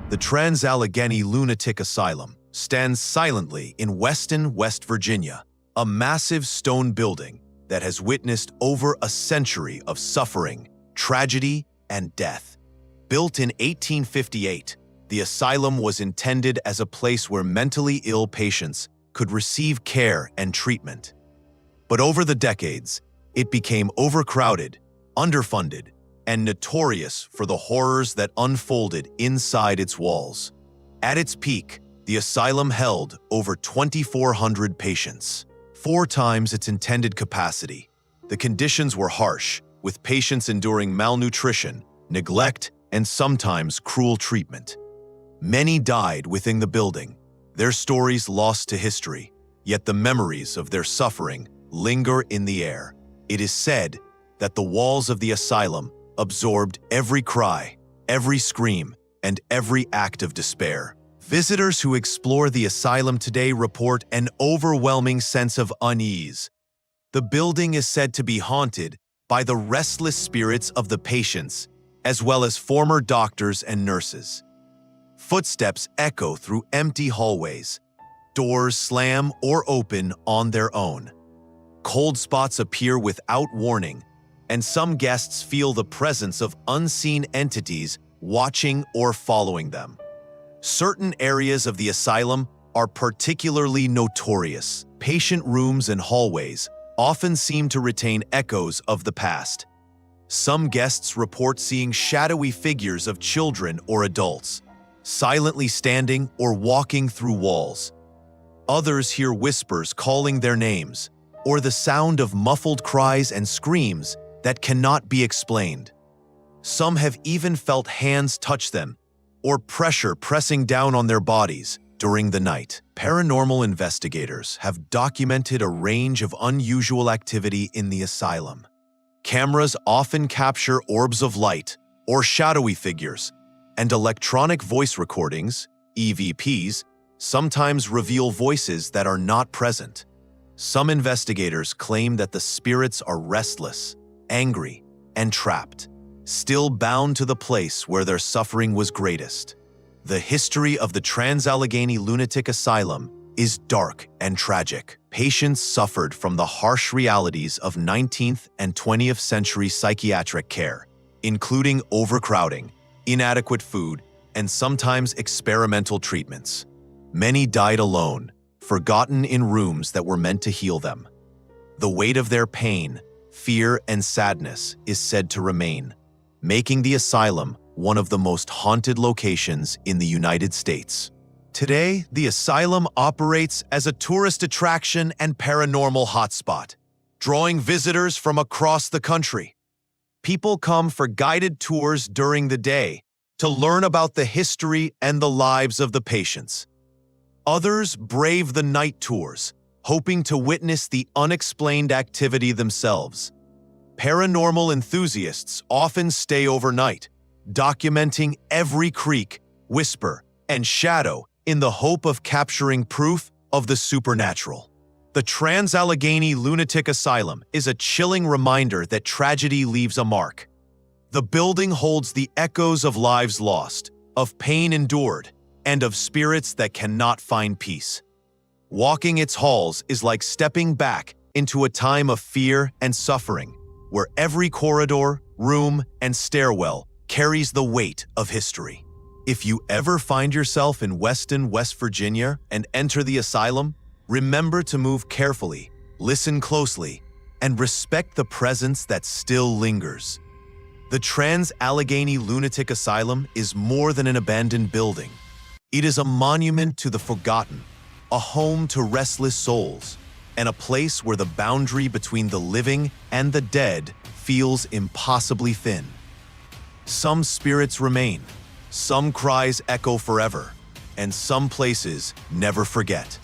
The Trans-Allegheny Lunatic Asylum stands silently in Weston, West Virginia, a massive stone building that has witnessed over a century of suffering, tragedy, and death. Built in 1858, the asylum was intended as a place where mentally ill patients could receive care and treatment. But over the decades, it became overcrowded, underfunded, and notorious for the horrors that unfolded inside its walls. At its peak, the asylum held over 2,400 patients, 4 times its intended capacity. The conditions were harsh, with patients enduring malnutrition, neglect, and sometimes cruel treatment. Many died within the building, their stories lost to history, yet the memories of their suffering linger in the air. It is said that the walls of the asylum absorbed every cry, every scream, and every act of despair. Visitors who explore the asylum today report an overwhelming sense of unease. The building is said to be haunted by the restless spirits of the patients, as well as former doctors and nurses. Footsteps echo through empty hallways. Doors slam or open on their own. Cold spots appear without warning, and some guests feel the presence of unseen entities watching or following them. Certain areas of the asylum are particularly notorious. Patient rooms and hallways often seem to retain echoes of the past. Some guests report seeing shadowy figures of children or adults, silently standing or walking through walls. Others hear whispers calling their names, or the sound of muffled cries and screams that cannot be explained. Some have even felt hands touch them, or pressure pressing down on their bodies during the night. Paranormal investigators have documented a range of unusual activity in the asylum. Cameras often capture orbs of light or shadowy figures, and electronic voice recordings, EVPs, sometimes reveal voices that are not present. Some investigators claim that the spirits are restless, angry, and trapped, still bound to the place where their suffering was greatest. The history of the Trans-Allegheny Lunatic Asylum is dark and tragic. Patients suffered from the harsh realities of 19th and 20th century psychiatric care, including overcrowding, inadequate food, and sometimes experimental treatments. Many died alone, forgotten in rooms that were meant to heal them. The weight of their pain, fear, and sadness is said to remain, making the asylum one of the most haunted locations in the United States. Today, the asylum operates as a tourist attraction and paranormal hotspot, drawing visitors from across the country. People come for guided tours during the day to learn about the history and the lives of the patients. Others brave the night tours, hoping to witness the unexplained activity themselves. Paranormal enthusiasts often stay overnight, documenting every creak, whisper, and shadow in the hope of capturing proof of the supernatural. The Trans-Allegheny Lunatic Asylum is a chilling reminder that tragedy leaves a mark. The building holds the echoes of lives lost, of pain endured, and of spirits that cannot find peace. Walking its halls is like stepping back into a time of fear and suffering, where every corridor, room, and stairwell carries the weight of history. If you ever find yourself in Weston, West Virginia, and enter the asylum, remember to move carefully, listen closely, and respect the presence that still lingers. The Trans-Allegheny Lunatic Asylum is more than an abandoned building. It is a monument to the forgotten, a home to restless souls, and a place where the boundary between the living and the dead feels impossibly thin. Some spirits remain, some cries echo forever, and some places never forget.